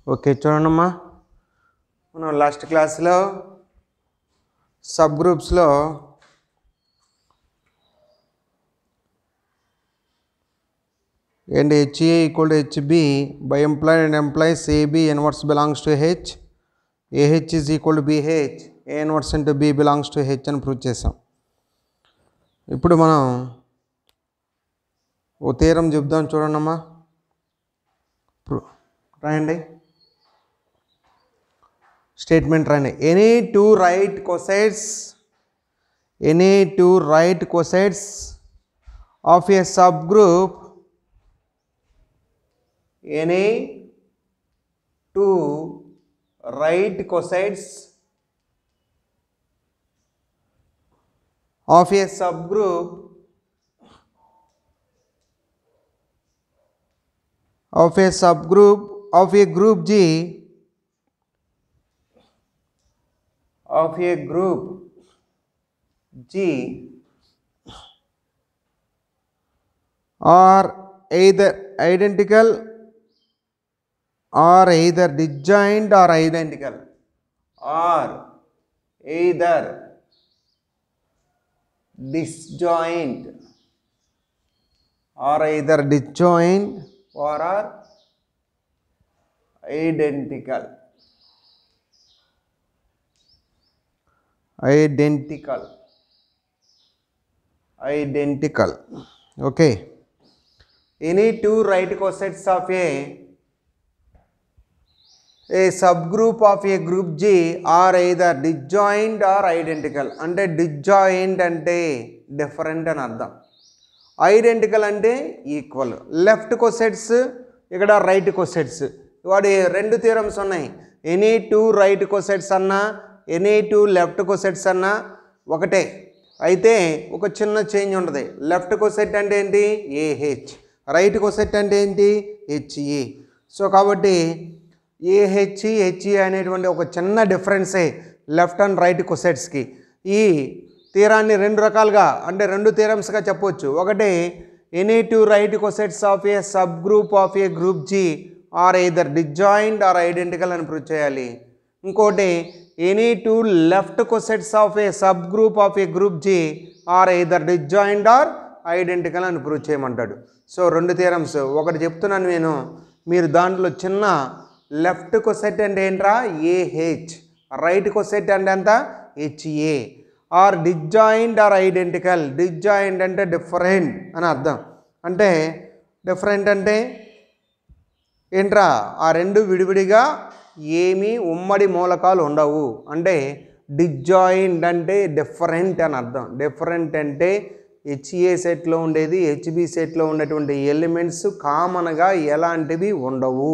Okay చూడండమ్మా, మనం last క్లాస్లో సబ్ గ్రూప్స్లో and HA equal to HB by employed and employees AB inverse belongs to H, AH is equal to BH, A inverse into B belongs to H అని prove చేసాం. ఇప్పుడు మనం ఓ theorem చెప్దాం చూడండమ్మా, రాయండి స్టేట్మెంట్ రాయండి. Any two right cosets of a sub group any two right cosides of a subgroup of a group G are either identical or either disjoint or identical, or either disjoint or are identical. Okay, any two right cosides of a subgroup of a group G are either disjoint or identical. అంటే disjoint అంటే different అని అర్థం, identical అంటే equal. Left cosets ఇక్కడ right cosets, వాడి రెండు theorems ఉన్నాయి. Any two right cosets అన్నా ఎనీ టూ లెఫ్ట్ కోసెట్స్ అన్నా ఒకటే, అయితే ఒక చిన్న చేంజ్ ఉంటుంది. లెఫ్ట్ కోసెట్ అంటే ఏంటి ఏహెచ్, రైట్ కోసెట్ అంటే ఏంటి హెచ్ఈ. సో కాబట్టి ఏహెచ్ హెచ్ఈ అనేటువంటి ఒక చిన్న డిఫరెన్సే లెఫ్ట్ అండ్ రైట్ కొసెట్స్కి. ఈ తీరాన్ని రెండు రకాలుగా అంటే రెండు థియరమ్స్గా చెప్పవచ్చు. ఒకటి any two right cosets of a sub group of a group G are either disjoint or identical అని ప్రూవ్ చేయాలి. ఇంకోటి any two left cosets of a sub group of a group G are either disjoint or identical అని prove చేయమంటాడు. So రెండు theorems ఒకటి చెప్తున్నాను నేను, మీరు దాంట్లో చిన్న లెఫ్ట్ కొసెట్ అంటే ఏంట్రా ఏహెచ్, రైట్ కొసెట్ అంటే ఎంత HA. Are disjoint or identical, disjoint అంటే డిఫరెంట్ అని అర్థం. అంటే డిఫరెంట్ అంటే ఏంట్రా ఆ రెండు విడివిడిగా ఏమీ ఉమ్మడి మూలకాలు ఉండవు. అంటే డిజాయింట్ అంటే డిఫరెంట్ అని అర్థం. డిఫరెంట్ అంటే హెచ్ఏ సెట్లో ఉండేది హెచ్బి సెట్లో ఉండేటువంటి ఎలిమెంట్స్ కామన్గా ఎలాంటివి ఉండవు,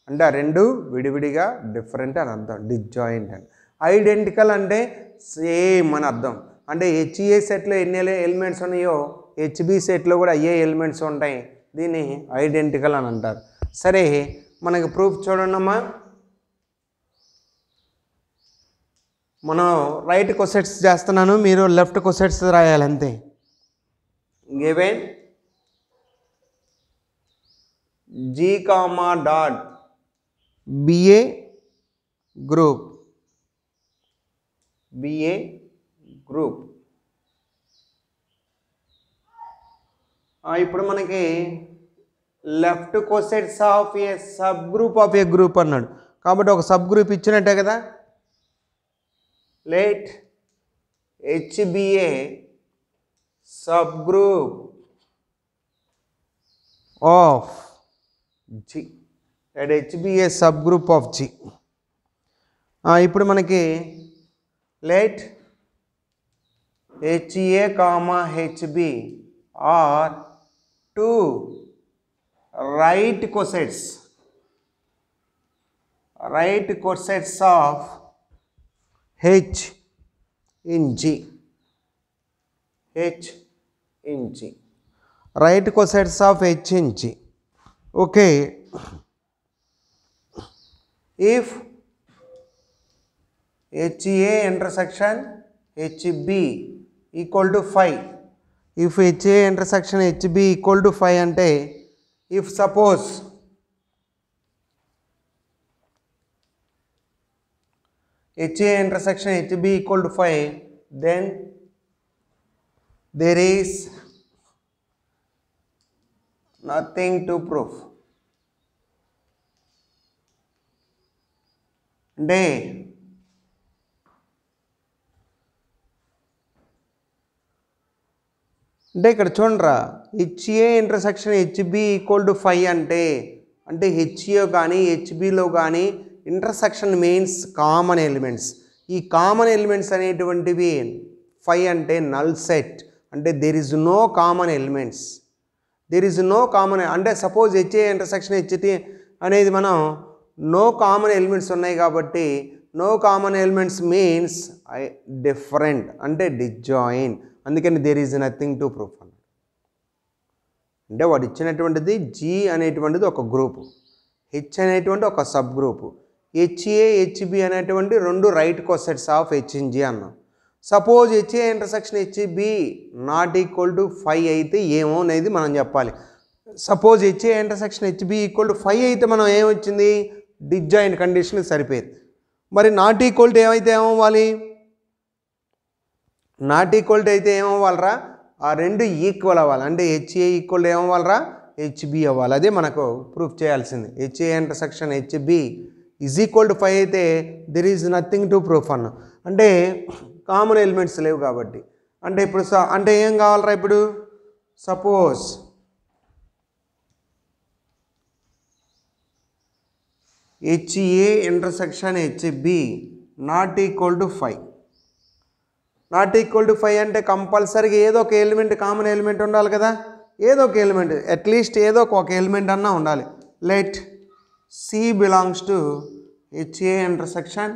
అంటే ఆ రెండు విడివిడిగా డిఫరెంట్ అని అర్థం డిజాయింట్ అని. ఐడెంటికల్ అంటే సేమ్ అని అర్థం. అంటే హెచ్ఏ సెట్లో ఎన్ని ఎలిమెంట్స్ ఉన్నాయో హెచ్బి సెట్లో కూడా అయ్యే ఎలిమెంట్స్ ఉంటాయి, దీన్ని ఐడెంటికల్ అని అంటారు. సరే మనకి ప్రూఫ్ చూడండి అమ్మా. మనం రైట్ కొసెట్స్ చేస్తున్నాను, మీరు లెఫ్ట్ కొసెట్స్ రాయాలి అంతే. Given G comma dot BA group ఇప్పుడు మనకి left cosets of a sub group of a group అన్నాడు కాబట్టి ఒక సబ్ గ్రూప్ ఇచ్చినట్టే కదా. Let HBA sub group of G, let H be a subgroup of G. ఇప్పుడు మనకి let HA comma HB are two right cosets of H in G. Right cosets of H in G. Okay, if HA intersection HB equal to 5, if HA intersection HB equal to 5 అంటే if suppose HA intersection HB equal to 5, then there is nothing to prove. అంటే ఇక్కడ చూడరా HA intersection HB equal to 5 అంటే HA కానీ HBలో కానీ intersection means common elements. ఈ common elements అనేటువంటివి 5 అంటే నల్ సెట్, అంటే there is no common elements. There is no common అంటే సపోజ్ HA ఇంటర్సెక్షన్ HT అనేది మనం నో కామన్ ఎలిమెంట్స్ ఉన్నాయి కాబట్టి no common elements means different అంటే డిజాయిన్. అందుకని there is nothing to proof అన్నాడు. అంటే వాడు ఇచ్చినటువంటిది G అనేటువంటిది ఒక గ్రూపు, H అనేటువంటి ఒక సబ్ గ్రూపు, HA HB అనేటువంటి రెండు right cosets of H in G అన్నాం. Suppose HA intersection HB not equal to 5 అయితే ఏమో అనేది మనం చెప్పాలి. Suppose HA intersection HB equal to 5 అయితే మనం ఏమొచ్చింది, డిజాయింట్ కండిషన్ సరిపోయేది. మరి నాట్ ఈక్వల్ టు ఏమైతే ఏమవ్వాలి, నాట్ ఈక్వల్ టు అయితే ఏమవ్వాలరా, ఆ రెండు ఈక్వల్ అవ్వాలి. అంటే HA ఈక్వల్ టు ఏమవ్వాలరా, HB అవ్వాలి. అదే మనకు ప్రూఫ్ చేయాల్సింది. HA intersection HB is equal to 5 అయితే there is nothing to proof అన్న. అంటే కామన్ ఎలిమెంట్స్ లేవు కాబట్టి. అంటే ఇప్పుడు అంటే ఏం కావాలరా, ఇప్పుడు suppose HA intersection HB not equal to 5. Not equal to 5 అంటే కంపల్సరీగా ఏదో ఒక ఎలిమెంట్ కామన్ ఎలిమెంట్ ఉండాలి కదా. ఏదో ఒక ఎలిమెంట్ అట్లీస్ట్ ఏదో ఒక ఎలిమెంట్ అన్నా ఉండాలి. Let C belongs to HA intersection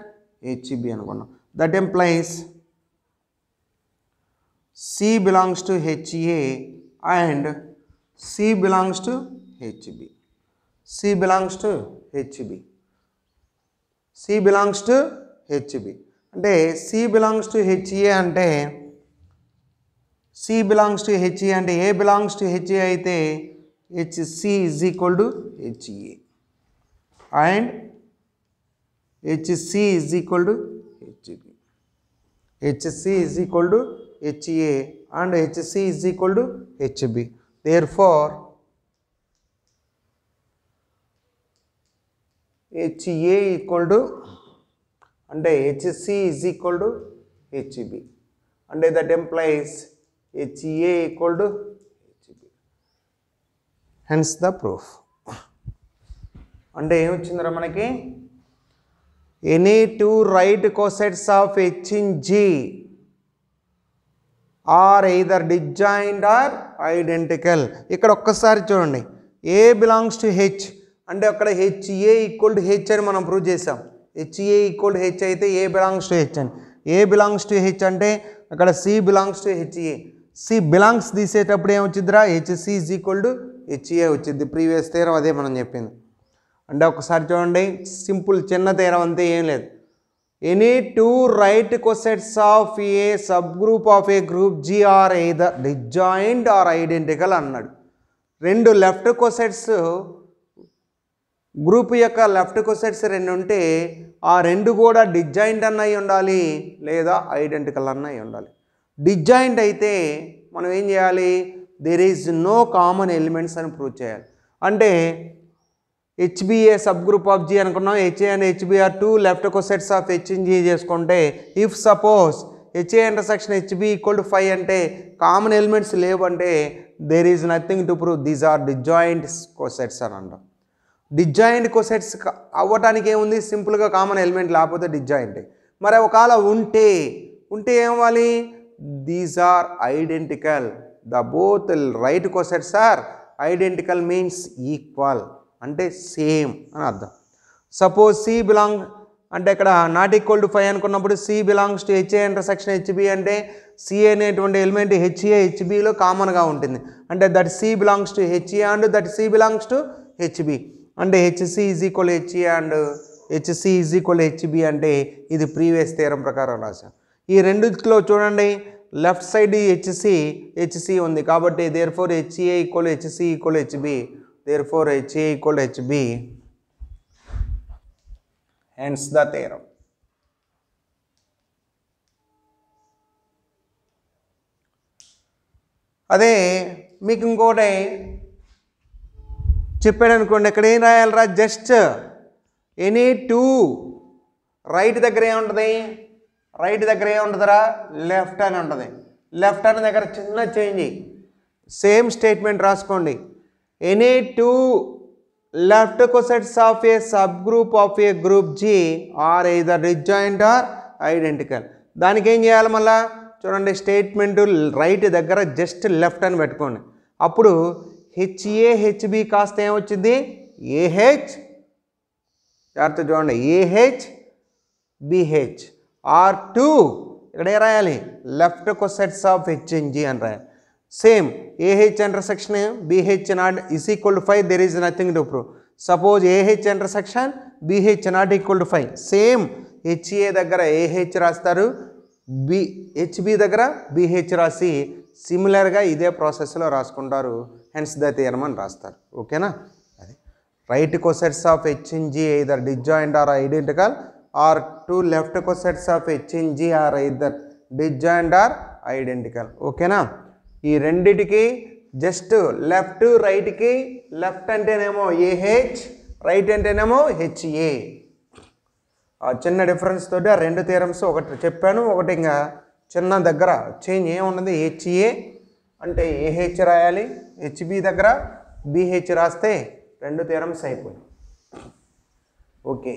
HB అనుకున్నాం. That implies C belongs to HA and C belongs to HB. C belongs to HB. C belongs to HB. అంటే C బిలాంగ్స్ టు HA అంటే C belongs to HA అంటే A belongs to HA అయితే HC is equal to HA and HC is equal to HB. HC is equal to HA and HC is equal to HB. Therefore HA equal to అంటే HC is equal to HB. అంటే that implies HA equal to HB. Hence the proof. అంటే ఏమొచ్చిందిరా మనకి, any two right cosets of H in G are either disjoint or identical. ఇక్కడ ఒక్కసారి చూడండి, A belongs to H అంటే అక్కడ HA equal to H అని మనం ప్రూవ్ చేసాం. HA ఈక్వల్ టు H అయితే A బిలాంగ్స్ టు H అని. A బిలాంగ్స్ టు H అంటే అక్కడ C belongs to HA. C belongs తీసేటప్పుడు ఏమొచ్చిందిరా, HC is equal to HA వచ్చింది. ప్రీవియస్ థీరం అదే మనం చెప్పింది. అంటే ఒకసారి చూడండి, సింపుల్ చిన్న థీరం అంతే, ఏం లేదు. Any two right cosets of a sub group of a group G are either disjoint or identical అన్నాడు. రెండు లెఫ్ట్ కోసెట్స్ గ్రూప్ యొక్క లెఫ్ట్ కోసెట్స్ రెండు ఉంటే ఆ రెండు కూడా డిజాయింట్ అన్నవి ఉండాలి లేదా ఐడెంటికల్ అన్నవి ఉండాలి. డిజాయింట్ అయితే మనం ఏం చేయాలి, there is no common elements అని ప్రూవ్ చేయాలి. అంటే HBA sub group of G అనుకున్నాం. HA and HB are two left cosets of H in G చేసుకుంటే if suppose HA intersection HB equal to 5 అంటే కామన్ ఎలిమెంట్స్ లేవు అంటే there is nothing to prove, these are disjoint cosets అని అంటాం. Disjoint cosets అవ్వటానికి ఏముంది, సింపుల్గా common element లేకపోతే డిజాయింట్. మరి ఒకవేళ ఉంటే ఏమవ్వాలి, these are identical. The both right cosets are identical means equal అంటే సేమ్ అని అర్థం. సపోజ్ C బిలాంగ్ అంటే ఇక్కడ నాట్ ఈక్వల్ టు 5 అనుకున్నప్పుడు C belongs to HA intersection HB అంటే C అనేటువంటి ఎలిమెంట్ HA HBలో కామన్గా ఉంటుంది. అంటే that C belongs to HA and that C belongs to HB. అంటే HC is equal HA and HC is equal HB అంటే ఇది previous theorem ప్రకారం రాశాం. ఈ రెండిట్లో చూడండి, లెఫ్ట్ సైడ్ HC ఉంది కాబట్టి therefore HA equal HC equal HB. Therefore HA equal HB. Hence the theorem. అదే మీకు ఇంకోటి చెప్పాడు అనుకోండి, ఇక్కడ ఏం రాయాలరా, జస్ట్ ఎనీ టూ, రైట్ దగ్గర ఏముంటుంది, రైట్ దగ్గర ఏముంటుందిరా, లెఫ్ట్ అని ఉంటుంది. లెఫ్ట్ అని దగ్గర చిన్న చేంజ్, సేమ్ స్టేట్మెంట్ రాసుకోండి. Any two left cosets of a sub group of a group G are either disjoint or identical. దానికి ఏం చేయాలి, మళ్ళా చూడండి, స్టేట్మెంట్ రైట్ దగ్గర జస్ట్ లెఫ్ట్ అని పెట్టుకోండి. అప్పుడు హెచ్ఏ హెచ్బి కాస్త ఏమొచ్చింది, ఏహెచ్, జాగ్రత్త చూడండి, ఏహెచ్ బిహెచ్ ఆర్ టూ, ఇక్కడ ఏ రాయాలి, లెఫ్ట్ కోసెట్స్ ఆఫ్ హెచ్ఎన్జి అని రాయాలి. Same AH intersection BH not is equal to 5, there is nothing to prove. Suppose AH intersection BH not equal to 5, same HA దగ్గర AH రాస్తారు, HB దగ్గర BH రాసి సిమిలర్గా ఇదే ప్రాసెస్లో రాసుకుంటారు. హెన్స్ ద థియరమ్ అని రాస్తారు. ఓకేనా, అది right cosets of H in G either disjoint or identical, or two left cosets of H in G are either disjoint or identical. ఓకేనా, ఈ రెండిటికి జస్ట్ లెఫ్ట్ రైట్కి, లెఫ్ట్ అంటేనేమో ఏహెచ్, రైట్ అంటేనేమో హెచ్ఏ. చిన్న డిఫరెన్స్ తోటి ఆ రెండు థియరమ్స్, ఒకటి చెప్పాను, ఒకటి ఇంకా చిన్న దగ్గర చేంజ్ ఏమున్నది, హెచ్ఏ అంటే ఏహెచ్ రాయాలి, హెచ్బి దగ్గర బిహెచ్ రాస్తే రెండు థియరమ్స్ అయిపోయాయి. ఓకే,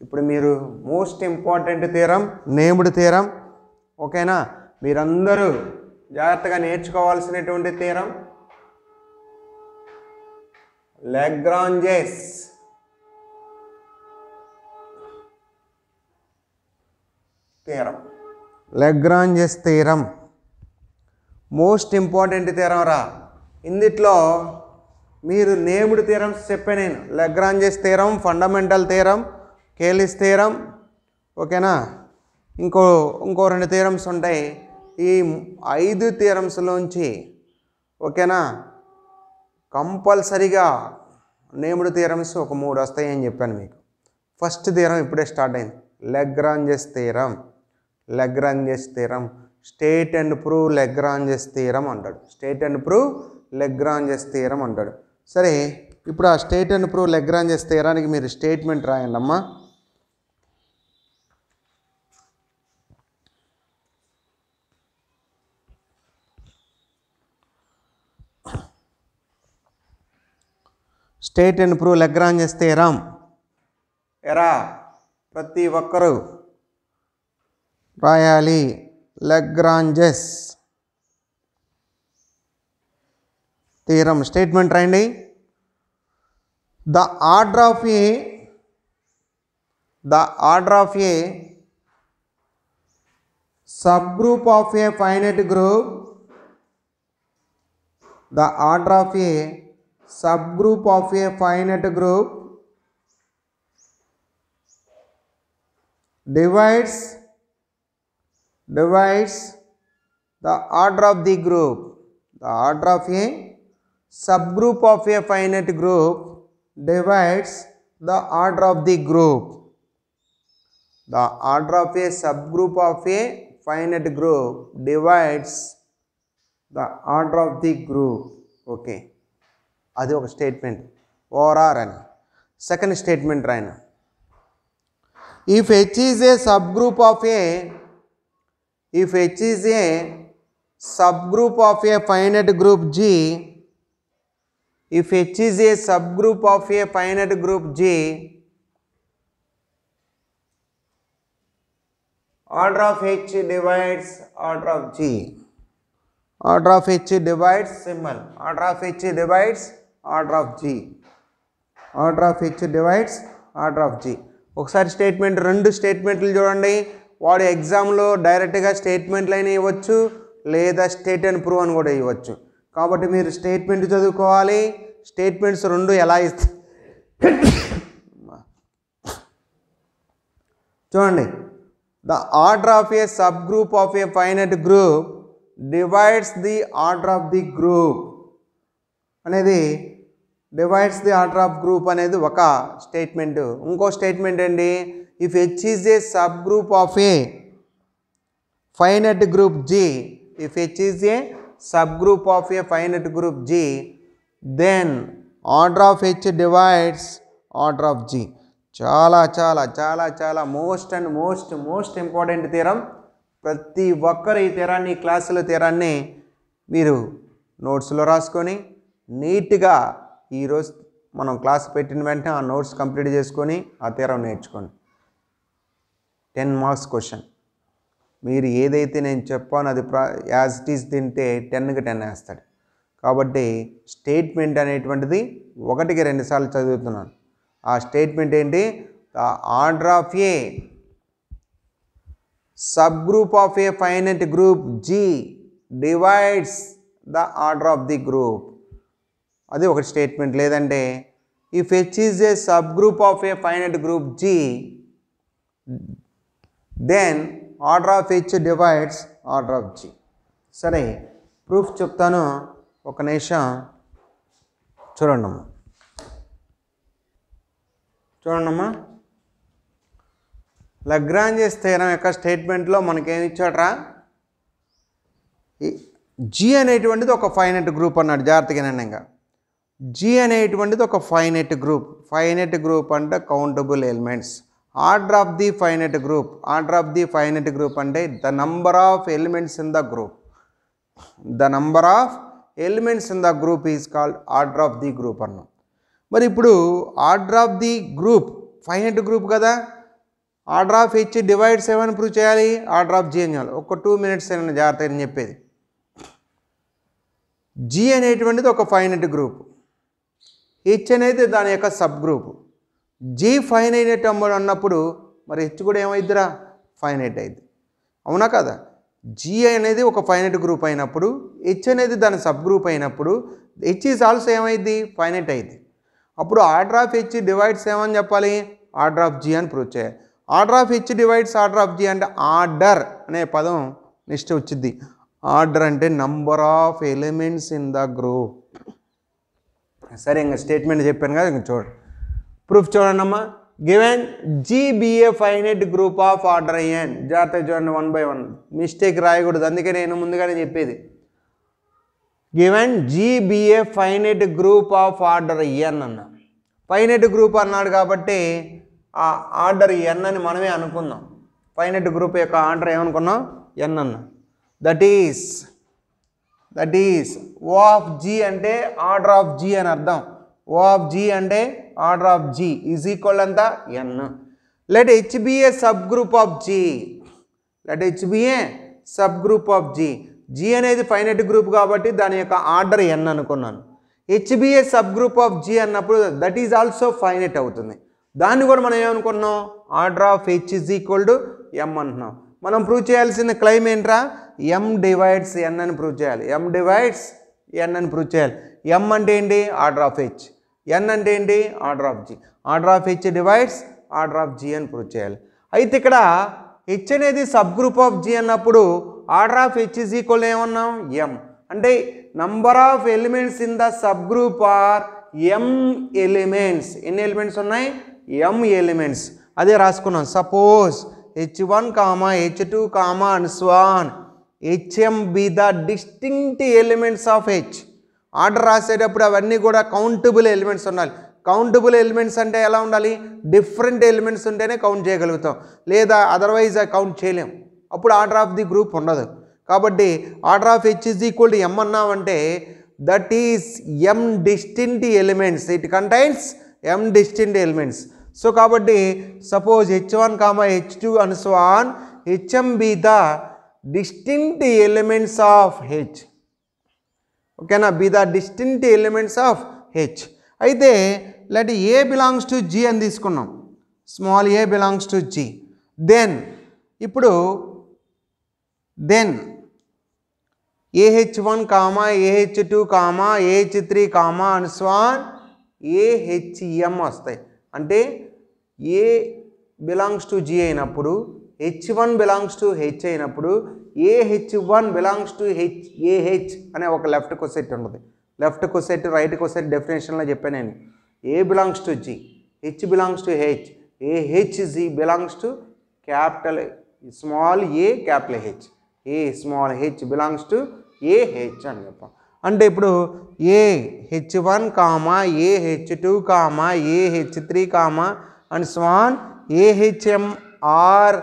ఇప్పుడు మీరు most important theorem, named theorem. ఓకేనా, మీరందరూ జాగ్రత్తగా నేర్చుకోవాల్సినటువంటి theorem Lagrange's theorem. Lagrange's theorem most important theorem రా. ఇందులో మీరు నేమ్డ్ థియరమ్స్ చెప్పాను నేను, Lagrange's theorem, fundamental theorem, Cayley's theorem. ఓకేనా, ఇంకో రెండు థియరమ్స్ ఉంటాయి. ఈ 5 థియరమ్స్లోంచి ఓకేనా కంపల్సరీగా నేమ్డ్ థియరమ్స్ ఒక 3 వస్తాయని చెప్పాను మీకు. ఫస్ట్ థియరం ఇప్పుడే స్టార్ట్ అయింది, Lagrange's theorem. Lagrange's theorem state and prove Lagrange's theorem అంటాడు. State and prove Lagrange's theorem అంటాడు. సరే, ఇప్పుడు ఆ స్టేట్ అండ్ ప్రూవ్ లాగ్రాంజెస్ థియరానికి మీరు స్టేట్మెంట్ రాయండి అమ్మా. State and prove Lagrange's theorem ఎరా ప్రతి ఒక్కరూ రాయాలి. లాగ్రాంజెస్ థియరం స్టేట్మెంట్ రాయండి. The order of a sub group of a finite group, the order of a subgroup of a finite group divides the order of the group. The order of a subgroup of a finite group divides the order of the group. The order of a subgroup of a finite group divides the order of the group. Okay, అది ఒక statement, ఓఆర్ఆర్ అని. Second statement రాయన, if H is a sub group of a, if H is a sub group of a finite group G, if H is a sub group of a finite group G, order of H divides order of G. Order of H divides symbol, order of H divides order of G, order of H divides order of G. ఒకసారి statement, రెండు స్టేట్మెంట్లు చూడండి. వాడు ఎగ్జామ్లో డైరెక్ట్గా స్టేట్మెంట్లు అయినా ఇవ్వచ్చు, లేదా స్టేట్ అండ్ ప్రూవ్ అని కూడా ఇవ్వచ్చు. కాబట్టి మీరు స్టేట్మెంట్ చదువుకోవాలి. స్టేట్మెంట్స్ రెండు ఎలా ఇస్తాయి చూడండి. The order of a sub group of a finite group divides the order of the group అనేది, divides the order of group అనేది ఒక స్టేట్మెంట్. ఇంకో స్టేట్మెంట్ ఏంటి, if H is a sub group of a finite group G, if H is a subgroup of a finite group G, then order of H divides order of G. చాలా చాలా చాలా చాలా most and most important theorem. ప్రతి ఒక్కరు ఈ థీరాన్ని, క్లాసుల థీరాన్ని మీరు నోట్స్లో రాసుకొని నీట్గా ఈరోజు మనం క్లాస్ పెట్టిన వెంటనే ఆ నోట్స్ కంప్లీట్ చేసుకొని ఆ థీరం నేర్చుకోండి. 10 మార్క్స్ క్వశ్చన్. మీరు ఏదైతే నేను చెప్పానో అది యాజ్ ఇట్ ఈస్ తింటే 10కి 10 వేస్తాడు. కాబట్టి స్టేట్మెంట్ అనేటువంటిది 1కి 2 సార్లు చదువుతున్నాను. ఆ స్టేట్మెంట్ ఏంటి? The order of a sub group of a finite group G divides the order of the group. అది ఒక స్టేట్మెంట్. లేదంటే if H is a sub group of a finite group G then order of H divides order of G. సరే, proof చెప్తాను, ఒక నిమిషం చూడండమ్మా. లగ్రాంజెస్ theorem యొక్క స్టేట్మెంట్లో మనకేమి ఇచ్చాడ్రా? జీ అనేటువంటిది ఒక ఫైనైట్ గ్రూప్ అన్నాడు. జాగ్రత్తగా వినండి. జీ అనేటువంటిది ఒక ఫైనైట్ గ్రూప్ అంటే countable elements. Order of the finite group అంటే the number of elements in the group is called order of the group అన్నాం. మరి ఇప్పుడు order of the group finite group కదా, ఆర్డర్ ఆఫ్ హెచ్ డివైడ్స్ ఏమని prove చేయాలి? Order of G అని చేయాలి. ఒక 2 minutes అయినా జాగ్రత్త అని చెప్పేది. జీ అనేటువంటిది ఒక ఫైనైట్ గ్రూప్, హెచ్ అనేది దాని యొక్క సబ్ గ్రూప్. జీ ఫైనైట్ అన్నప్పుడు మరి హెచ్ కూడా ఏమైద్దిరా? ఫైనైట్ అయింది. అవునా కదా? జీ అనేది ఒక ఫైనైట్ గ్రూప్ అయినప్పుడు, హెచ్ అనేది దాని సబ్ గ్రూప్ అయినప్పుడు హెచ్ ఈజ్ ఆల్సో ఏమైంది? ఫైనైట్ అయింది. అప్పుడు ఆర్డర్ ఆఫ్ హెచ్ డివైడ్స్ ఏమని చెప్పాలి? ఆర్డర్ ఆఫ్ జీ అని ప్రూవ్ చేయాలి. Order of H divides order of G అంటే ఆర్డర్ అనే పదం నెక్స్ట్ వచ్చింది. ఆర్డర్ అంటే number of elements in the group. సరే, ఇంకా స్టేట్మెంట్ చెప్పాను కదా, ఇంక చూడండి. ప్రూఫ్ చూడండి అమ్మా. Given G be a finite group of order n. జాగ్రత్తగా చూడండి, 1 by 1 మిస్టేక్ రాయకూడదు. అందుకే నేను ముందుగానే చెప్పేది. Given G be a finite group of order n అన్న. ఫైనైట్ గ్రూప్ అన్నాడు కాబట్టి ఆ ఆర్డర్ ఎన్ అని మనమే అనుకుందాం. ఫైనైట్ గ్రూప్ యొక్క ఆర్డర్ ఏమనుకున్నాం? ఎన్ అన్న. That is O of G అంటే ఆర్డర్ ఆఫ్ జీ అని అర్థం. ఓ ఆఫ్ జీ అంటే order of G is equal అంతా n. Let H be a sub group of G. G అనేది ఫైనైట్ గ్రూప్ కాబట్టి దాని యొక్క ఆర్డర్ ఎన్ అనుకున్నాను. H be a sub group of G అన్నప్పుడు దట్ ఈజ్ ఆల్సో ఫైనైట్ అవుతుంది. దాన్ని కూడా మనం ఏమనుకున్నాం? Order of H is equal to m అంటున్నాం. మనం ప్రూవ్ చేయాల్సిన క్లెయిమ్ ఏంట్రా? ఎం డివైడ్స్ ఎన్ అని ప్రూవ్ చేయాలి. ఎం అంటే ఏంటి? Order of H. ఎన్ అంటే ఏంటి? Order of G. Order of H divides order of G అని ప్రూవ్ చేయాలి. అయితే ఇక్కడ హెచ్ అనేది సబ్ గ్రూప్ ఆఫ్ జీ అన్నప్పుడు order of H is equal ఏమన్నాం? ఎం. అంటే number of elements in the sub group are m elements. ఎన్ని elements ఉన్నాయి? M elements. అదే రాసుకున్నాం. Suppose h1, h2, and so on. hm be the distinct elements of h. Order రాసేటప్పుడు అవన్నీ కూడా countable elements ఉండాలి. కౌంటబుల్ ఎలిమెంట్స్ అంటే ఎలా ఉండాలి? డిఫరెంట్ ఎలిమెంట్స్ ఉంటేనే కౌంట్ చేయగలుగుతాం, లేదా అదర్వైజ్ కౌంట్ చేయలేం. అప్పుడు ఆర్డర్ ఆఫ్ ది గ్రూప్ ఉండదు. కాబట్టి order of H is equal to m అన్నామంటే that is m distinct elements. It contains m distinct elements. So కాబట్టి suppose h1, h2 and so on, hm be the distinct elements of h. ఓకేనా? be the distinct elements of h. అయితే let a belongs to G అని తీసుకున్నాం. Small a belongs to G. Then ఇప్పుడు AH1, AH2, AH3, and so on AHM వస్తాయి. అంటే ఏ belongs to G అయినప్పుడు h1 belongs to H అయినప్పుడు AH1 belongs to AH అనే ఒక లెఫ్ట్ కొసెట్ ఉంటుంది. లెఫ్ట్ కొసెట్ రైట్ కొసెట్ డెఫినేషన్లో చెప్పాను నేను. A belongs to G, H belongs to H, AHG belongs to capital small a capital H. A small H belongs to a H అని చెప్పాం. అంటే ఇప్పుడు ఏహెచ్1 కామా ఏహెచ్2 కామా ఏహెచ్3 comma and so on a H m are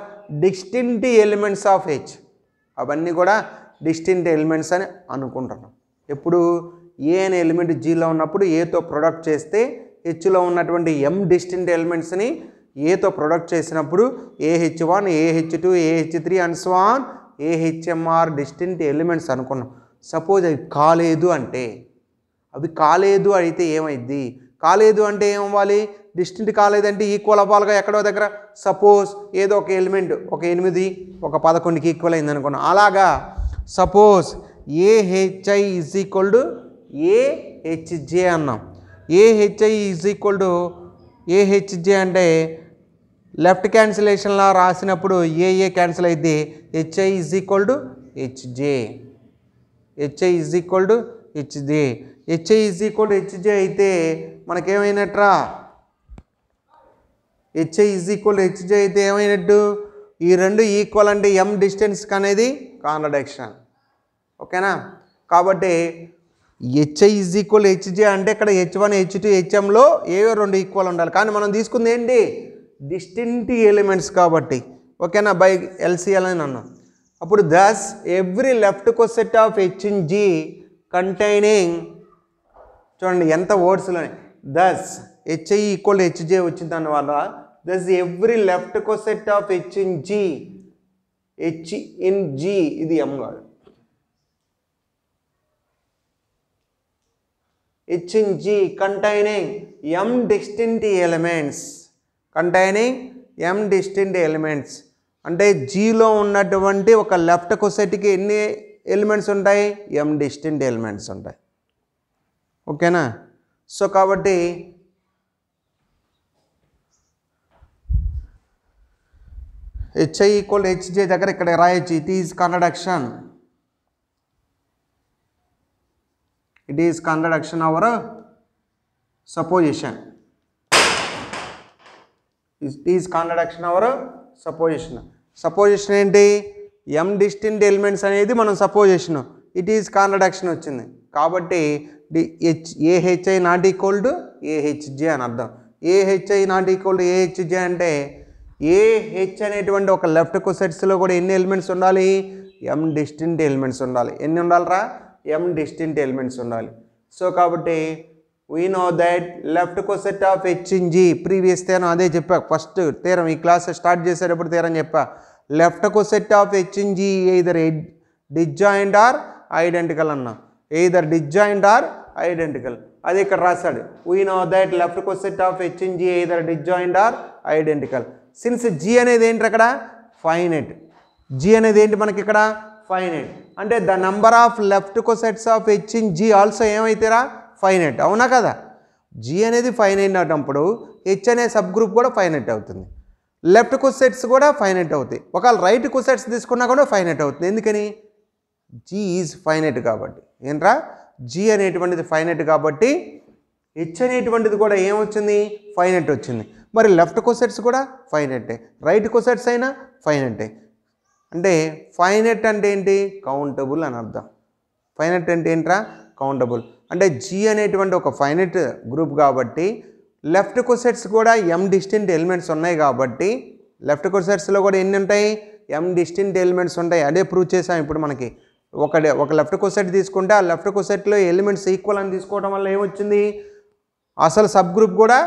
distinct elements of H. అవన్నీ కూడా distinct elements అని అనుకుంటున్నాం. ఎప్పుడు ఏ అనే ఎలిమెంట్ జీలో ఉన్నప్పుడు ఏతో ప్రొడక్ట్ చేస్తే హెచ్లో ఉన్నటువంటి ఎం డిస్టింక్ట్ ఎలిమెంట్స్ని ఏతో ప్రొడక్ట్ చేసినప్పుడు ఏహెచ్1 ఏహెచ్2 ఏహెచ్3 and so on a H m are distinct elements అనుకున్నాం. సపోజ్ అవి కాలేదు అంటే, అవి కాలేదు అయితే ఏమైంది? కాలేదు అంటే ఏమవ్వాలి? డిస్టింక్ట్ కాలేదంటే ఈక్వల్ అవ్వాలిగా ఎక్కడో దగ్గర. సపోజ్ ఏదో ఒక ఎలిమెంట్ ఒక 8 ఒక 11కి ఈక్వల్ అయింది అనుకున్నాం. అలాగా suppose a H i is equal to a H j అన్నాం. A H i is equal to a H j అంటే లెఫ్ట్ క్యాన్సిలేషన్లా రాసినప్పుడు ఏఏ క్యాన్సిల్ అయితే H i is equal to H j. H i is equal to H j. H i is equal to H j అయితే మనకేమైనట్రా? H i is equal to H j అయితే ఏమైనట్టు? ఈ రెండు ఈక్వల్ అంటే ఎం డిస్టెన్స్కి అనేది కాంట్రడిక్షన్. ఓకేనా? కాబట్టి హెచ్ఐ ఈజ్ ఈక్వల్ హెచ్జే అంటే ఇక్కడ హెచ్1 హెచ్2 హెచ్ఎంలో ఏవో రెండు ఈక్వల్ ఉండాలి. కానీ మనం తీసుకుంది ఏంటి? డిస్టింక్ట్ ఎలిమెంట్స్ కాబట్టి. ఓకేనా? బై ఎల్సిఎల్ అని అన్నాం. అప్పుడు thus every left coset of H in G containing, చూడండి ఎంత వర్డ్స్లోనే, దస్ హెచ్ఐ ఈక్వల్ హెచ్జే వచ్చిన దానివల్ల thus every left coset of H in G, H in G ఇది ఎం కాదు, H in G containing m distinct elements, containing m distinct elements అంటే జీలో ఉన్నటువంటి ఒక లెఫ్ట్ కోసెట్కి ఎన్ని ఎలిమెంట్స్ ఉంటాయి? ఎం డిస్టింక్ట్ ఎలిమెంట్స్ ఉంటాయి. ఓకేనా? సో కాబట్టి హెచ్ఐ ఈక్వల్ హెచ్జే దగ్గర ఇక్కడ రాయొచ్చు. It is contradiction, it is contradiction our supposition. It is contradiction our supposition. Supposition ఏంటి? ఎం డిస్టింక్ట్ ఎలిమెంట్స్ అనేది మనం సపోజిషన్. ఇట్ ఈజ్ కాంట్రడిక్షన్ వచ్చింది కాబట్టి ఏహెచ్ఐ నాట్ ఈక్వల్ టు ఏహెచ్జే అని అర్థం. ఏహెచ్ఐ నాట్ ఈక్వల్ టు ఏహెచ్జే అంటే ఏహెచ్ అనేటువంటి ఒక లెఫ్ట్ కోసెట్స్లో కూడా ఎన్ని ఎలిమెంట్స్ ఉండాలి? ఎం డిస్టింక్ట్ ఎలిమెంట్స్ ఉండాలి. ఎన్ని ఉండాలిరా? ఎం డిస్టింక్ట్ ఎలిమెంట్స్ ఉండాలి. సో కాబట్టి we know that left coset of H in G, previous theorem అదే చెప్పా, ఫస్ట్ థీరం ఈ క్లాస్ స్టార్ట్ చేసేటప్పుడు థీరం చెప్పా. Left coset of H in G either disjoint or identical అన్నా, either disjoint or identical. అది ఇక్కడ రాశాడు. we know that left coset of H in G either disjoint or identical. Since G అనేది ఏంటి అక్కడ? Finite. G అనేది ఏంటి మనకి ఇక్కడ? ఫైనైట్. అంటే the number of left cosets of H in G also ఏమైతేరా? ఫైనైట్. అవునా కదా? జీ అనేది ఫైనైట్ అన్నప్పుడు హెచ్ అనే సబ్ గ్రూప్ కూడా ఫైనైట్ అవుతుంది. లెఫ్ట్ కోసెట్స్ కూడా ఫైనైట్ అవుతాయి. ఒకవేళ రైట్ కోసెట్స్ తీసుకున్నా కూడా ఫైనైట్ అవుతుంది. ఎందుకని? జీ ఈజ్ ఫైనైట్ కాబట్టి. ఏంట్రా? జీ అనేటువంటిది ఫైనైట్ కాబట్టి హెచ్ అనేటువంటిది కూడా ఏమొచ్చింది? ఫైనైట్ వచ్చింది. మరి లెఫ్ట్ కోసెట్స్ కూడా ఫైనైటే, రైట్ కోసెట్స్ అయినా ఫైనైటే. అంటే ఫైనైట్ అంటే ఏంటి? కౌంటబుల్ అని అర్థం. ఫైనైట్ అంటే ఏంట్రా? కౌంటబుల్. అంటే జీ అనేటువంటి ఒక ఫైనైట్ గ్రూప్ కాబట్టి లెఫ్ట్ కోసెట్స్ కూడా ఎం డిస్టింక్ట్ ఎలిమెంట్స్ ఉన్నాయి కాబట్టి లెఫ్ట్ కోసెట్స్లో కూడా ఎన్ని ఉంటాయి? ఎం డిస్టింక్ట్ ఎలిమెంట్స్ ఉంటాయి. అదే ప్రూవ్ చేసాం ఇప్పుడు మనకి. ఒక లెఫ్ట్ కోసెట్ తీసుకుంటే ఆ లెఫ్ట్ కోసెట్లో ఎలిమెంట్స్ ఈక్వల్ అని తీసుకోవడం వల్ల ఏమొచ్చింది? అసలు సబ్ గ్రూప్ కూడా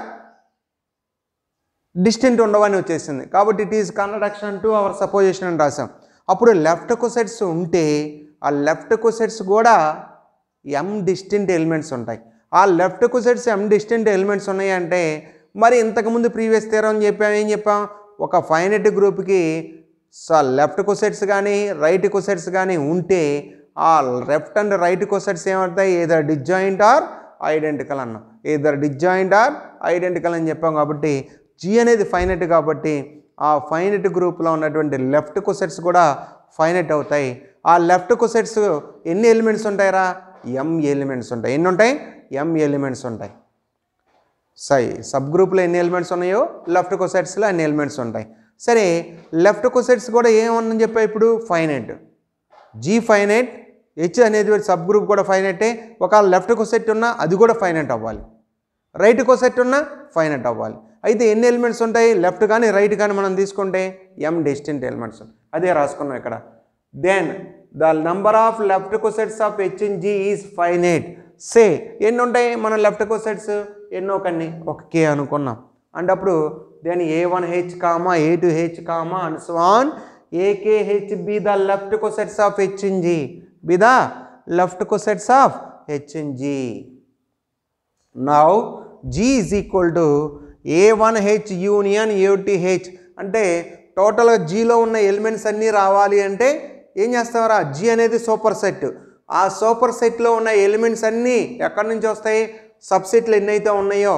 డిస్టింక్ట్ ఉండవని వచ్చేసింది. కాబట్టి it is contradiction to our supposition అని రాసాం. అప్పుడు లెఫ్ట్ కోసెట్స్ ఉంటే ఆ లెఫ్ట్ కోసెట్స్ కూడా ఎం డిస్టింక్ట్ ఎలిమెంట్స్ ఉంటాయి. ఆ లెఫ్ట్ కోసెట్స్ ఎం డిస్టింక్ట్ ఎలిమెంట్స్ ఉన్నాయి అంటే మరి ఇంతకుముందు ప్రీవియస్ థీరం చెప్పాం. ఏం చెప్పాం? ఒక ఫైనైట్ గ్రూప్కి లెఫ్ట్ కోసెట్స్ కానీ రైట్ కోసెట్స్ కానీ ఉంటే ఆ లెఫ్ట్ అండ్ రైట్ కోసెట్స్ ఏమవుతాయి? ఏదర్ డిస్జాయింట్ ఆర్ ఐడెంటికల్ అన్నాం. ఏదర్ డిస్జాయింట్ ఆర్ ఐడెంటికల్ అని చెప్పాం. కాబట్టి జీ అనేది ఫైనైట్ కాబట్టి ఆ ఫైనైట్ గ్రూప్లో ఉన్నటువంటి లెఫ్ట్ కోసెట్స్ కూడా ఫైనైట్ అవుతాయి. ఆ లెఫ్ట్ కోసెట్స్ ఎన్ని ఎలిమెంట్స్ ఉంటాయిరా? ఎం ఎలిమెంట్స్ ఉంటాయి. ఎన్ని ఉంటాయి? ఎం ఎలిమెంట్స్ ఉంటాయి. సబ్ గ్రూప్లో ఎన్ని ఎలిమెంట్స్ ఉన్నాయో లెఫ్ట్ కోసెట్స్లో అన్ని ఎలిమెంట్స్ ఉంటాయి. సరే, లెఫ్ట్ కోసెట్స్ కూడా ఏమన్నా చెప్పా ఇప్పుడు? ఫైనైట్. జీ ఫైనైట్, హెచ్ అనేది సబ్ గ్రూప్ కూడా ఫైనైటే. ఒకవేళ లెఫ్ట్కు సెట్ ఉన్నా అది కూడా ఫైనైట్ అవ్వాలి, రైట్కు సెట్ ఉన్నా ఫైనైట్ అవ్వాలి. అయితే ఎన్ని ఎలిమెంట్స్ ఉంటాయి? లెఫ్ట్ కానీ రైట్ కానీ మనం తీసుకుంటే m డిస్టింక్ట్ ఎలిమెంట్స్. అదే రాసుకున్నాం ఇక్కడ. Then the number of left cosets of H in G is finite. Say ఎన్ని ఉంటాయి మన లెఫ్ట్ కోసెట్స్? ఎన్నో కన్ని ఒక k అనుకున్నాం. అంటే అప్పుడు then a1h a2h and so on akh be the left cosets of h in g, be the left cosets of h in g. Now g is equal to a1h union a2h. అంటే టోటల్గా జీలో ఉన్న elements అన్నీ రావాలి అంటే ఏం చేస్తామరా? G అనేది super set. ఆ super సెట్లో ఉన్న ఎలిమెంట్స్ అన్నీ ఎక్కడి నుంచి వస్తాయి? సబ్సెట్లు ఎన్నైతే ఉన్నాయో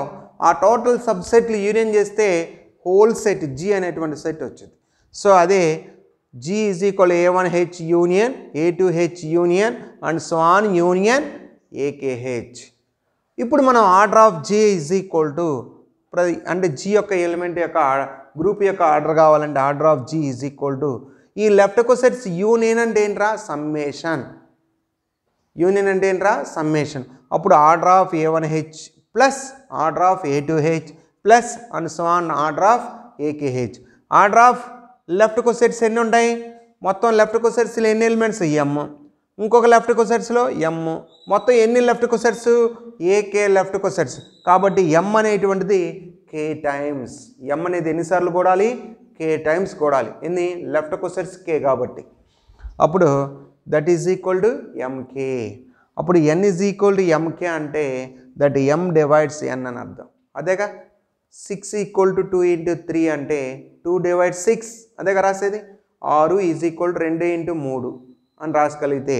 ఆ టోటల్ సబ్సెట్లు యూనియన్ చేస్తే హోల్ సెట్ జీ అనేటువంటి సెట్ వచ్చింది. సో అదే G is equal a1h union a2h union and so on union akh. ఇప్పుడు మనం order of G is equal to అంటే జీ యొక్క ఎలిమెంట్ యొక్క గ్రూప్ యొక్క ఆర్డర్ కావాలంటే order of G is equal to ఈ లెఫ్ట్ కోసెట్స్ యూనియన్ అంటే ఏంట్రా? సమ్మేషన్. యూనియన్ అంటే ఏంట్రా? సమ్మేషన్. అప్పుడు order of a1h plus order of a2h plus and so on order of akh. Order of left cosets ఎన్ని ఉంటాయి? మొత్తం లెఫ్ట్ కోసెట్స్లో ఎన్ని ఎలిమెంట్స్? m. ఇంకొక లెఫ్ట్ కోసెట్స్లో m. మొత్తం ఎన్ని left cosets? ak left cosets. కాబట్టి m అనేటువంటిది k టైమ్స్. m అనేది ఎన్నిసార్లు కూడాలి? k times కూడాలి. ఎన్ని? లెఫ్ట్ కోసెట్స్ k కాబట్టి. అప్పుడు that is equal to mk. అప్పుడు n is equal to mk అంటే దట్ m డివైడ్స్ n అని అర్థం. అదేగా 6 ఈక్వల్ టు 2 ఇంటూ 3 అంటే 2 డివైడ్ 6 అదేగా రాసేది. 6 ఈజ్ ఈక్వల్ టు 2 ఇంటూ 3 అని రాసుకోగలిగితే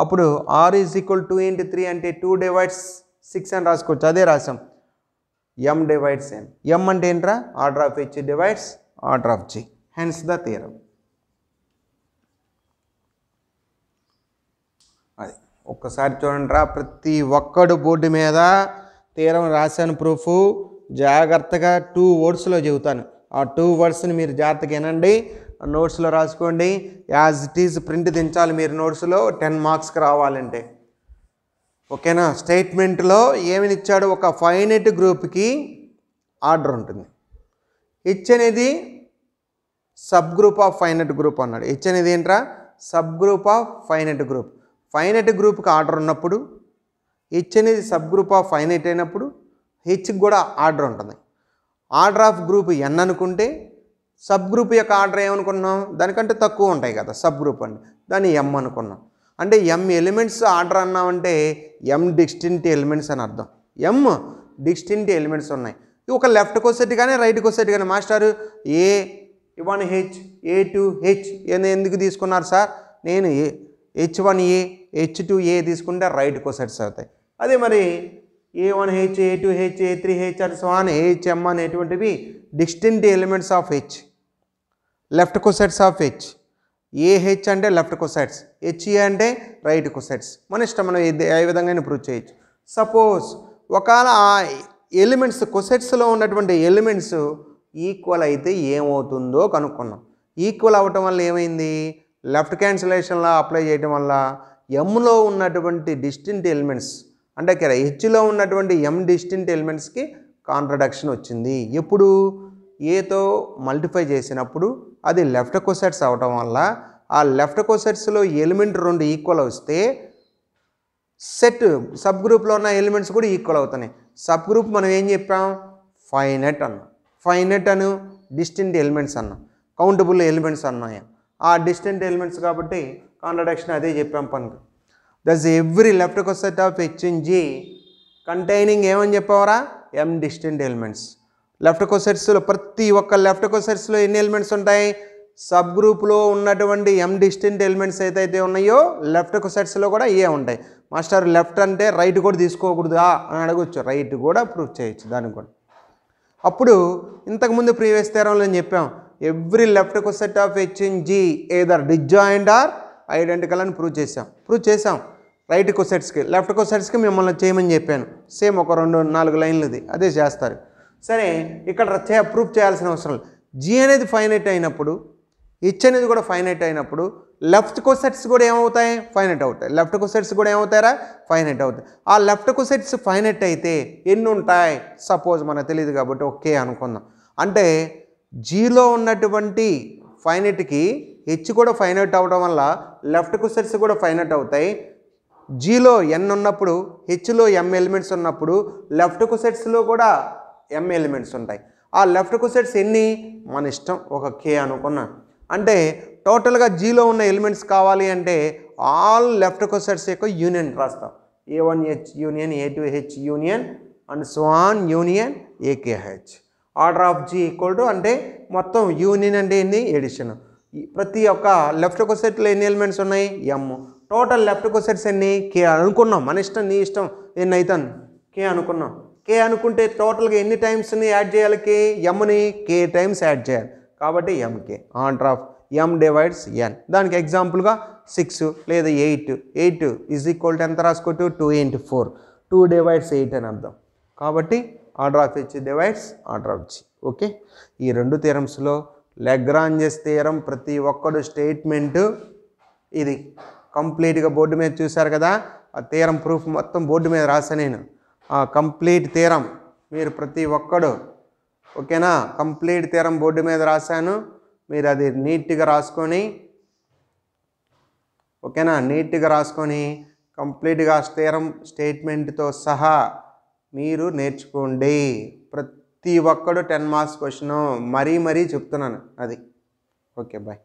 అప్పుడు 6 ఈజ్ ఈక్వల్ 2 ఇంటూ 3 అంటే 2 డివైడ్స్ 6 అని రాసుకోవచ్చు. అదే రాసాం m డివైడ్స్ n. m అంటే ఏంట్రా? Order of h divides order of g. Hence the theorem. అది ఒక్కసారి చూడండి రా, ప్రతి ఒక్కడు బోర్డు మీద థియరం రాశాను ప్రూఫ్. జాగ్రత్తగా 2 వర్డ్స్లో చెబుతాను. ఆ 2 వర్డ్స్ని మీరు జాగ్రత్తగా వినండి, నోట్స్లో రాసుకోండి. యాజ్ ఇట్ ఈజ్ ప్రింట్ దించాలి మీరు నోట్స్లో 10 మార్క్స్కి రావాలంటే. ఓకేనా? స్టేట్మెంట్లో ఏమని ఇచ్చాడు? ఒక ఫైనైట్ గ్రూప్కి ఆర్డర్ ఉంటుంది. హెచ్ అనేది sub group of finite group అన్నాడు. హెచ్ అనేది ఏంట్రా? Sub group of finite group. Finite గ్రూప్కి ఆర్డర్ ఉన్నప్పుడు హెచ్ అనేది సబ్ గ్రూప్ ఆఫ్ ఫైనైట్ అయినప్పుడు హెచ్కి కూడా ఆర్డర్ ఉంటుంది. ఆర్డర్ ఆఫ్ గ్రూప్ n అనుకుంటే సబ్ గ్రూప్ యొక్క ఆర్డర్ ఏమనుకున్నాం? దానికంటే తక్కువ ఉంటాయి కదా సబ్ గ్రూప్ అండి, దాన్ని m అనుకున్నాం. అంటే m ఎలిమెంట్స్ ఆర్డర్ అన్నామంటే m డిస్టింక్ట్ ఎలిమెంట్స్ అని అర్థం. m డిస్టింక్ట్ ఎలిమెంట్స్ ఉన్నాయి. ఒక లెఫ్ట్ కోసెట్ కానీ రైట్ కోసెట్ కానీ మాస్టారు a1h a2h ఎందుకు తీసుకున్నారు సార్? నేను h1a h2a తీసుకుంటే రైట్ కోసెట్స్ అవుతాయి. అదే మరి a1h a2h a3h and so on hm అనేటువంటివి distinct elements of h, left cosets of h. AH అంటే లెఫ్ట్ కోసెట్స్, HE అంటే రైట్ కోసెట్స్. మన ఇష్టం, మనం ఏ విధంగా ప్రూవ్ చేయొచ్చు. సపోజ్ ఒకవేళ ఆ ఎలిమెంట్స్ కోసెట్స్లో ఉన్నటువంటి ఎలిమెంట్స్ ఈక్వల్ అయితే ఏమవుతుందో కనుక్కున్నాం. ఈక్వల్ అవ్వటం వల్ల ఏమైంది? లెఫ్ట్ క్యాన్సిలేషన్లో అప్లై చేయడం వల్ల ఎంలో ఉన్నటువంటి డిస్టింక్ట్ ఎలిమెంట్స్ అంటే హెచ్లో ఉన్నటువంటి m డిస్టింక్ట్ ఎలిమెంట్స్కి కాంట్రడక్షన్ వచ్చింది. ఎప్పుడు? ఏతో మల్టిఫై చేసినప్పుడు అది లెఫ్ట్ కోసెట్స్ అవటం వల్ల ఆ లెఫ్ట్ కోసెట్స్లో ఎలిమెంట్ 2 ఈక్వల్ వస్తే సెట్ సబ్ గ్రూప్లో ఉన్న ఎలిమెంట్స్ కూడా ఈక్వల్ అవుతున్నాయి. సబ్ గ్రూప్ మనం ఏం చెప్పాం? ఫైనైట్ అన్నాం. ఫైనైట్ అను డిస్టింక్ట్ ఎలిమెంట్స్ అన్నాం, కౌంటబుల్ ఎలిమెంట్స్ అన్నాయి. ఆ డిస్టింక్ట్ ఎలిమెంట్స్ కాబట్టి కాంట్రడక్షన్ అదే చెప్పాం పనికి. Thus every left coset of H in G containing ఏమని చెప్పావరా? m distinct elements. లెఫ్ట్ కోసెట్స్లో ప్రతి ఒక్క లెఫ్ట్ కోసెట్స్లో ఎన్ని ఎలిమెంట్స్ ఉంటాయి? సబ్ గ్రూప్లో ఉన్నటువంటి m డిస్టింక్ట్ ఎలిమెంట్స్ ఏదైతే ఉన్నాయో లెఫ్ట్ కోసెట్స్లో కూడా ఏ ఉంటాయి. మాస్టర్ లెఫ్ట్ అంటే రైట్ కూడా తీసుకోకూడదా అని అడగచ్చు. రైట్ కూడా ప్రూవ్ చేయొచ్చు దానికి కూడా. అప్పుడు ఇంతకుముందు ప్రీవియస్ థియరంలో చెప్పాం every left coset of H in G either disjoint or identical అని ప్రూవ్ చేసాం. రైట్ కోసెట్స్కి లెఫ్ట్ కోసెట్స్కి మిమ్మల్ని చేయమని చెప్పాను. సేమ్ ఒక 2-4 లైన్లది అదే చేస్తారు. సరే, ఇక్కడ ప్రూఫ్ చేయాల్సిన అవసరం లేదు. జీ అనేది ఫైనైట్ అయినప్పుడు హెచ్ అనేది కూడా ఫైనైట్ అయినప్పుడు లెఫ్ట్ కోసెట్స్ కూడా ఏమవుతాయి, ఫైనైట్ అవుతాయి. లెఫ్ట్ కోసెట్స్ కూడా ఏమవుతారా, ఫైనైట్ అవుతాయి. ఆ లెఫ్ట్ కోసెట్స్ ఫైనైట్ అయితే ఎన్ని ఉంటాయి, సపోజ్ మనకు తెలియదు కాబట్టి ఓకే అనుకుందాం. అంటే జీలో ఉన్నటువంటి ఫైనైట్కి హెచ్ కూడా ఫైనైట్ అవ్వడం వల్ల లెఫ్ట్ కోసెట్స్ కూడా ఫైనైట్ అవుతాయి. జీలో ఎన్ ఉన్నప్పుడు, హెచ్లో ఎం ఎలిమెంట్స్ ఉన్నప్పుడు లెఫ్ట్ కోసెట్స్లో కూడా ఎం ఎలిమెంట్స్ ఉంటాయి. ఆ లెఫ్ట్ కోసెట్స్ ఎన్ని మన ఇష్టం, ఒక కే అనుకున్నాను. అంటే టోటల్గా జీలో ఉన్న ఎలిమెంట్స్ కావాలి అంటే ఆల్ లెఫ్ట్ కోసెట్స్ యొక్క యూనియన్ రాస్తాం. A1H union A2H union and so on union AKH. Order of G equal to అంటే మొత్తం యూనియన్ అంటే ఏంది, ఎడిషన్. ప్రతి ఒక్క లెఫ్ట్ కోసెట్లో ఎన్ని ఎలిమెంట్స్ ఉన్నాయి, ఎమ్. టోటల్ లెఫ్ట్ కోసెట్స్ ఎన్ని, కే అనుకున్నాం. మన ఇష్టం, నీ ఇష్టం, ఎన్ని అవుతాను కే అనుకున్నాం. కే అనుకుంటే టోటల్గా ఎన్ని టైమ్స్ని యాడ్ చేయాలి, కే ఎమ్ని కే టైమ్స్ యాడ్ చేయాలి. కాబట్టి m k. Order of m divides n. దానికి ఎగ్జాంపుల్గా 6 లేదా 8. 8 ఈజ్ ఈక్వల్ టు ఎంత రాసుకోవచ్చు, 2 into 4. 2 divides 8 అని అర్థం. కాబట్టి order of H divides order of G. Okay, ఈ రెండు థియరమ్స్లో లెగ్రాంజెస్ థియరం ప్రతి ఒక్కడు స్టేట్మెంట్ ఇది కంప్లీట్గా బోర్డు మీద చూశారు కదా. ఆ థియరం ప్రూఫ్ మొత్తం బోర్డు మీద రాసా నేను. ఆ కంప్లీట్ థియరం మీరు ప్రతి ఒక్కడు ఓకేనా, కంప్లీట్ థియరం బోర్డు మీద రాశాను. మీరు అది నీట్గా రాసుకొని ఓకేనా, నీట్గా రాసుకొని కంప్లీట్గా థియరం స్టేట్మెంట్తో సహా మీరు నేర్చుకోండి. ప్రతి ఒక్కడు 10 మార్క్స్ క్వశ్చన్ మరీ చెప్తున్నాను అది. Okay, bye.